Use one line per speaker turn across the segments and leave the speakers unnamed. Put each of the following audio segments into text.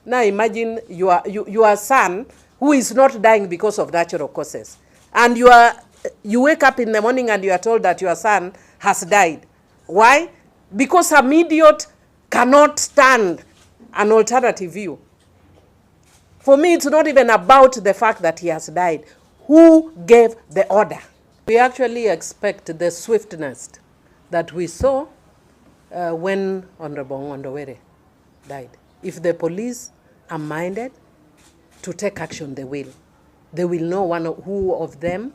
Now imagine your son who is not dying because of natural causes. And you wake up in the morning and you are told that your son has died. Why? Because some idiot cannot stand an alternative view. For me, it's not even about the fact that he has died. Who gave the order? We actually expect the swiftness that we saw when Honorable Ngondowere died. If the police are minded to take action, they will. They will know who of them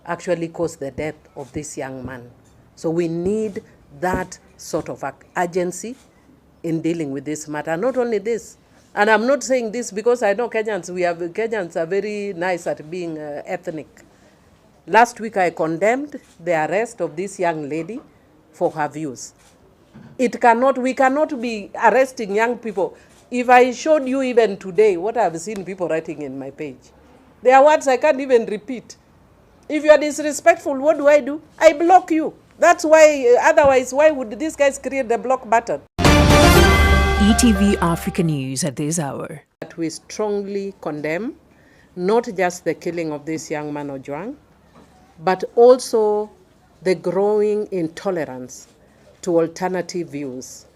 actually caused the death of this young man. So we need that sort of urgency in dealing with this matter. Not only this, and I'm not saying this because I know Kenyans are very nice at being ethnic. Last week I condemned the arrest of this young lady for her views. We cannot be arresting young people. If I showed you even today what I've seen people writing in my page, there are words I can't even repeat. If you are disrespectful, what do? I block you. That's why, otherwise, why would these guys create the block button?
ETV Africa News at this hour.
That we strongly condemn not just the killing of this young man Ojwang, but also the growing intolerance to alternative views.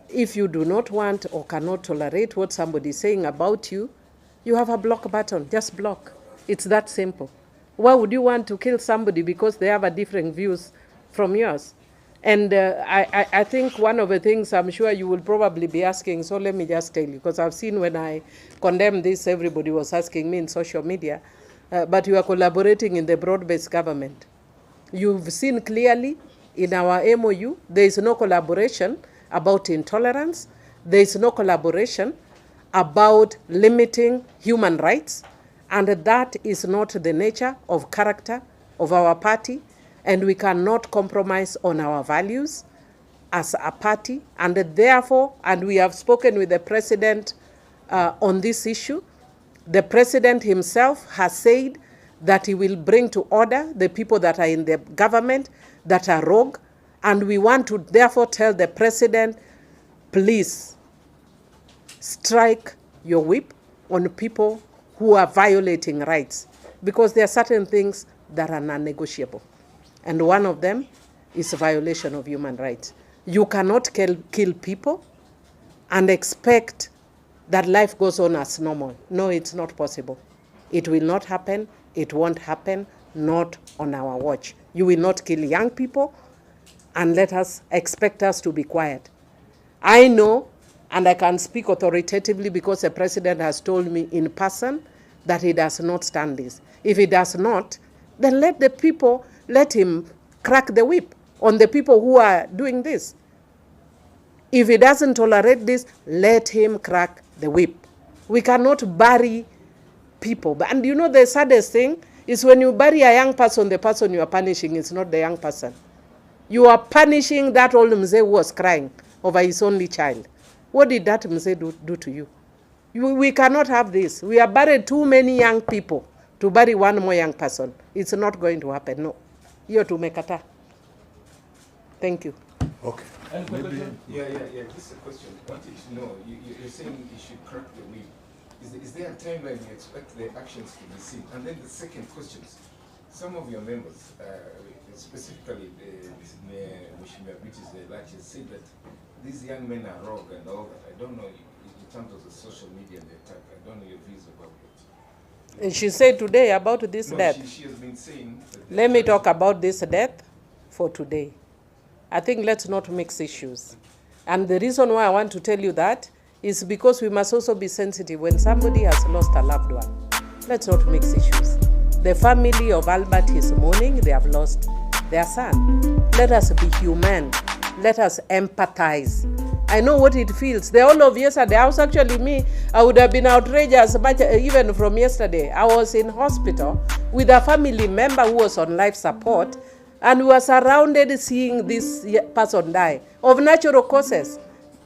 If you do not want or cannot tolerate what somebody is saying about you, you have a block button. Just block. It's that simple. Why would you want to kill somebody because they have a different views from yours? And I think one of the things I'm sure you will probably be asking, so let me just tell you, because I've seen when I condemned this, everybody was asking me in social media, but you are collaborating in the broad-based government. You've seen clearly in our MOU, there is no collaboration about intolerance. There is no collaboration about limiting human rights. And that is not the nature of character of our party. And we cannot compromise on our values as a party. And therefore, and we have spoken with the president on this issue. The president himself has said that he will bring to order the people that are in the government that are rogue. And we want to therefore tell the president, please strike your whip on people who are violating rights, because there are certain things that are non-negotiable. And one of them is a violation of human rights. You cannot kill people and expect that life goes on as normal. No, it's not possible. It will not happen. It won't happen, not on our watch. You will not kill young people and expect us to be quiet. I know, and I can speak authoritatively because the president has told me in person that he does not stand this. If he does not, then let him crack the whip on the people who are doing this. If he doesn't tolerate this, let him crack the whip. We cannot bury people. And you know the saddest thing is when you bury a young person, the person you are punishing is not the young person. You are punishing that old Mzee who was crying over his only child. What did that Mzee do to you? We cannot have this. We have buried too many young people to bury one more young person. It's not going to happen, no. You're to make a Thank you.
Okay.
Yeah. This is a question. I wanted to know, you're saying you should crack the whip. Is there a timeline you expect the actions to be seen? And then the second question, some of your members, specifically which is the largest, said that these young men are rogue and all that. I don't know, in terms of the social media and the attack, I don't know your views about it.
And she said today about this death.
She has been saying that.
Let me talk about this death for today. I think let's not mix issues. And the reason why I want to tell you that is because we must also be sensitive when somebody has lost a loved one. Let's not mix issues. The family of Albert is mourning, they have lost their son. Let us be human. Let us empathize. I know what it feels. The whole of yesterday, I would have been outraged as much even from yesterday. I was in hospital with a family member who was on life support, and we were surrounded seeing this person die of natural causes.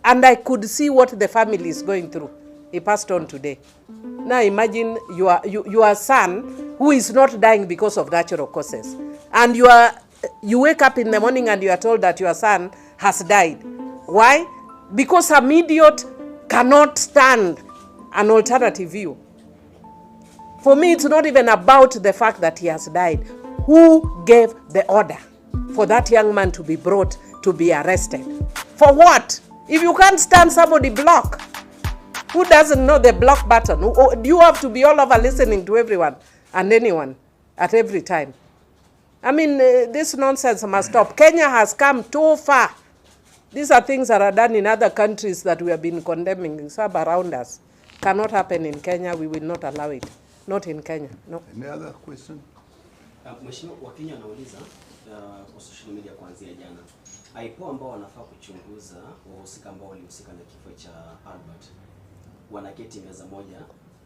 And I could see what the family is going through. He passed on today. Now imagine your son who is not dying because of natural causes. And you wake up in the morning and you are told that your son has died. Why? Because some idiot cannot stand an alternative view. For me, it's not even about the fact that he has died. Who gave the order for that young man to be brought to be arrested? For what? If you can't stand somebody, block. Who doesn't know the block button? Do you have to be all over listening to everyone and anyone at every time? I mean, this nonsense must stop. Kenya has come too far. These are things that are done in other countries that we have been condemning, some around us. Cannot happen in Kenya. We will not allow it. Not in Kenya. No.
Any other question?
Mheshimiwa, Wakenya wanauliza kwa social media kuanzia jana. IPOA ambao wanafaa kuchunguza wahusika ambao walihusika na kifo cha Albert. Wanaketi meza moja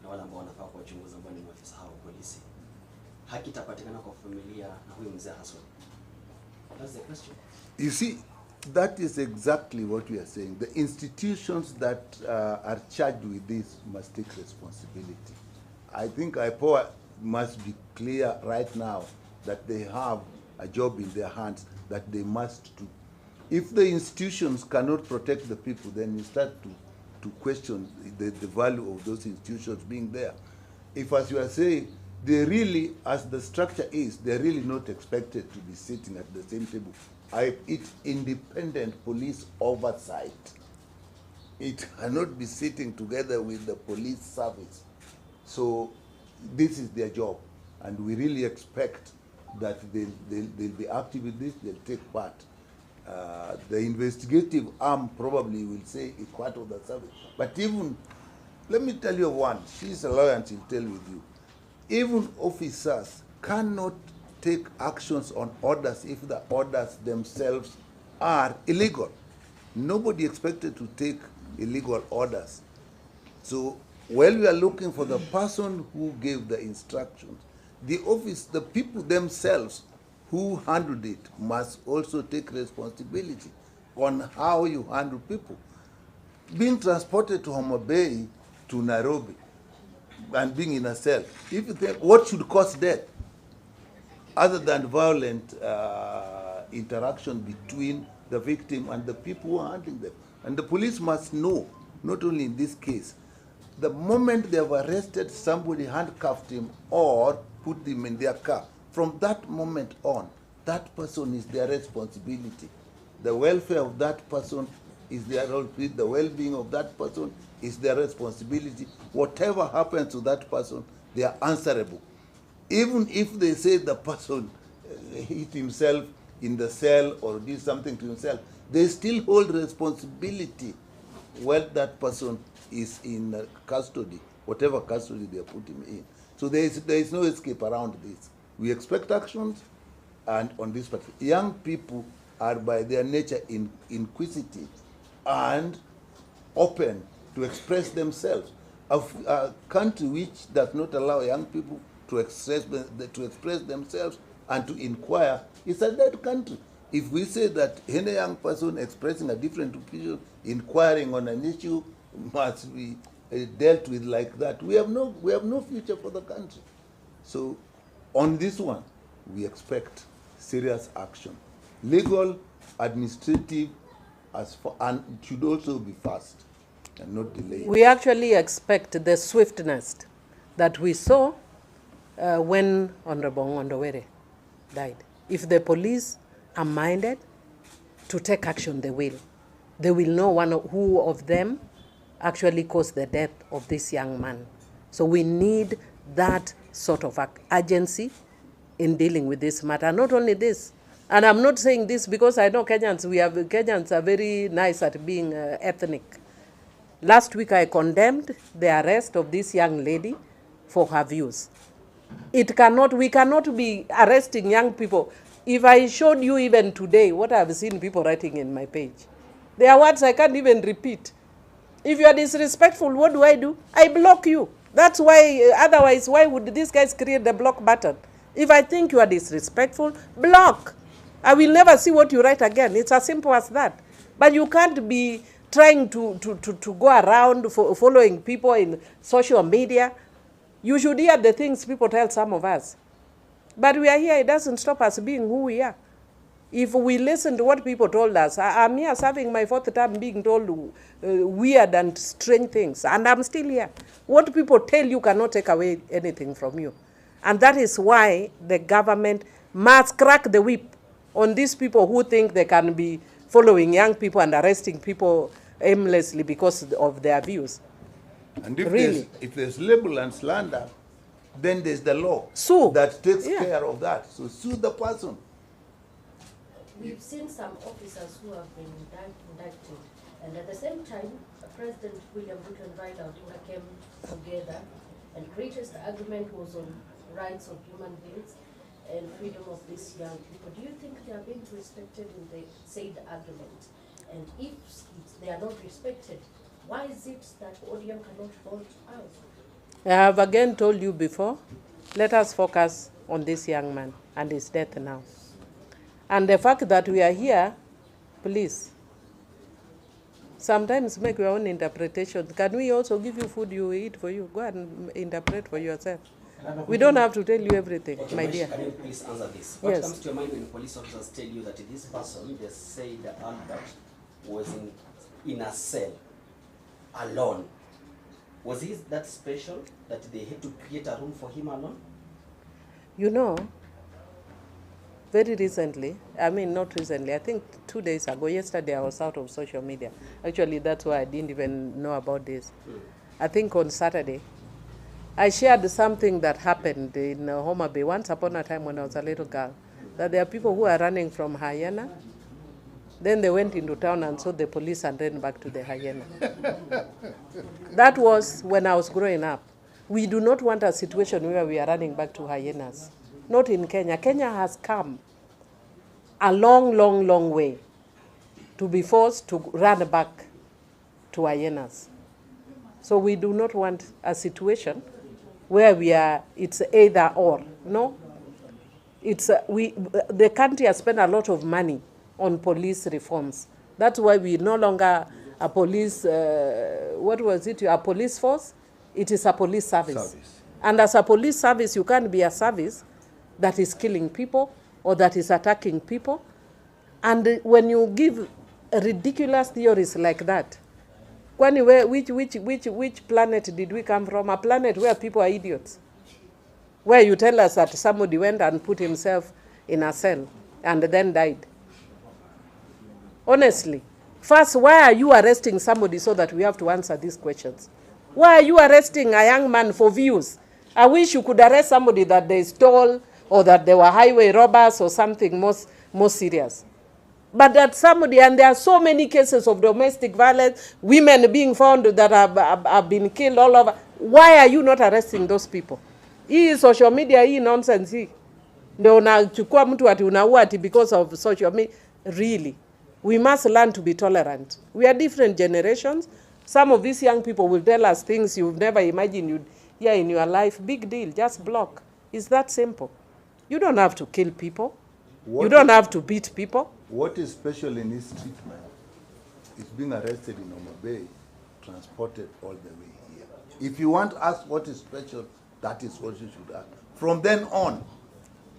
na wale ambao wanafaa kuwachunguza ambao ni maafisa hao polisi. Haki itapatikana kwa familia na huyo mzee haswa. That's the question.
You see, that is exactly what we are saying. The institutions that are charged with this must take responsibility. I think IPOA must be clear right now that they have a job in their hands that they must do. If the institutions cannot protect the people, then you start to question the value of those institutions being there. If, as you are saying, they really, as the structure is, they're really not expected to be sitting at the same table. It's independent police oversight. It cannot be sitting together with the police service. So this is their job, and we really expect that they'll be active with this, they'll take part. The investigative arm probably will say it's part of the service. But even, let me tell you one, she's a lawyer and she'll tell with you, even officers cannot take actions on orders if the orders themselves are illegal. Nobody expected to take illegal orders. So while we are looking for the person who gave the instructions, the people themselves who handled it must also take responsibility on how you handle people. Being transported to Homa Bay to Nairobi and being in a cell, if you think what should cause death other than violent interaction between the victim and the people who are handling them. And the police must know, not only in this case, the moment they have arrested somebody, handcuffed him or put him in their car, from that moment on, that person is their responsibility. The welfare of that person is their responsibility. The well-being of that person is their responsibility. Whatever happens to that person, they are answerable. Even if they say the person hit himself in the cell or did something to himself, they still hold responsibility while that person is in custody, whatever custody they put him in. So there is no escape around this. We expect actions, and on this part, young people are by their nature inquisitive and open to express themselves. A country which does not allow young people to express themselves and to inquire is a dead country. If we say that any young person expressing a different opinion, inquiring on an issue, must be dealt with like that, we have no future for the country. So on this one, we expect serious action, legal, administrative, and it should also be fast and not delayed.
We actually expect the swiftness that we saw when Honorable Ngondowere died. If the police are minded to take action, they will. They will know who of them actually caused the death of this young man. So we need that sort of in dealing with this matter. Not only this, and I'm not saying this because I know Kenyans are very nice at being ethnic. Last week I condemned the arrest of this young lady for her views. We cannot be arresting young people. If I showed you even today what I've seen people writing in my page, there are words I can't even repeat. If you are disrespectful, what do? I block you. That's why, otherwise, why would these guys create the block button? If I think you are disrespectful, block. I will never see what you write again. It's as simple as that. But you can't be trying to go around following people in social media. You should hear the things people tell some of us. But we are here, it doesn't stop us being who we are. If we listen to what people told us, I'm here serving my 4th term being told weird and strange things, and I'm still here. What people tell you cannot take away anything from you. And that is why the government must crack the whip on these people who think they can be following young people and arresting people aimlessly because of their views.
And if,
Really?
if there's libel and slander, then there's the law
Sue.
that takes
Yeah.
care of that. So sue the person.
We've seen some officers who have been indicted, and at the same time, President William Ruto and Raila Odinga came together, and greatest argument was on rights of human beings and freedom of these young people. Do you think they are being respected in the said argument? And if they are not respected, why is it that ODM cannot vote out?
I have again told you before, let us focus on this young man and his death now. And the fact that we are here, please, sometimes make your own interpretation. Can we also give you food you eat for you? Go and interpret for yourself. We don't have to tell you everything,
Okay,
my dear.
Can you please answer this? What
Yes.
comes to your mind when police officers tell you that this person, they say that Albert was in a cell, alone? Was he that special that they had to create a room for him alone?
You know, very recently, I mean not recently, I think 2 days ago, yesterday I was out of social media. Actually, that's why I didn't even know about this. I think on Saturday, I shared something that happened in Homa Bay once upon a time when I was a little girl, that there are people who are running from hyena. Then they went into town and saw the police and ran back to the hyena. That was when I was growing up. We do not want a situation where we are running back to hyenas. Not in Kenya. Kenya has come a long, long, long way to be forced to run back to hyenas. So we do not want a situation where we are, it's either or. No, it's the country has spent a lot of money on police reforms. That's why we no longer a police, what was it? A police force? It is a police service. And as a police service, you can't be a service that is killing people or that is attacking people. And when you give ridiculous theories like that, which planet did we come from? A planet where people are idiots. Where you tell us that somebody went and put himself in a cell and then died. Honestly, first, why are you arresting somebody so that we have to answer these questions? Why are you arresting a young man for views? I wish you could arrest somebody that they stole or that they were highway robbers or something more serious. But that somebody, and there are so many cases of domestic violence, women being found that have been killed all over. Why are you not arresting those people? Hii social media, hii nonsense hii. Ndio unachukua mtu ati unaua ati because of social media. Really, we must learn to be tolerant. We are different generations. Some of these young people will tell us things you've never imagined you'd hear in your life. Big deal, just block. It's that simple. You don't have to kill people. You don't have to beat people.
What is special in his treatment is being arrested in Homa Bay, transported all the way here. If you want to ask what is special, that is what you should ask. From then on,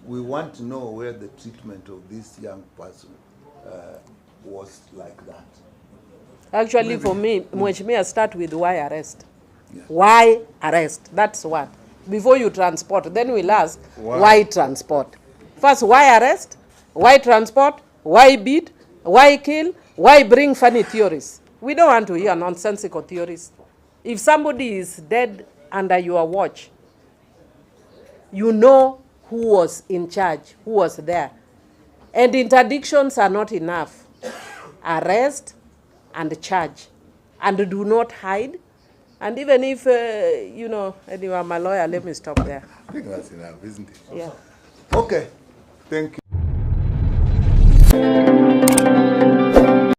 we want to know where the treatment of this young person was like that.
Actually, for me, Mheshimiwa, start with why arrest.
Yeah.
Why arrest? That's what. Before you transport, then we'll ask why transport. First, why arrest? Why transport? Why beat? Why kill? Why bring funny theories? We don't want to hear nonsensical theories. If somebody is dead under your watch, you know who was in charge, who was there. And interdictions are not enough. Arrest and charge. And do not hide. And even if, anyway, I'm a lawyer, let me stop there.
I think that's enough, isn't it?
Yeah.
Okay, thank you.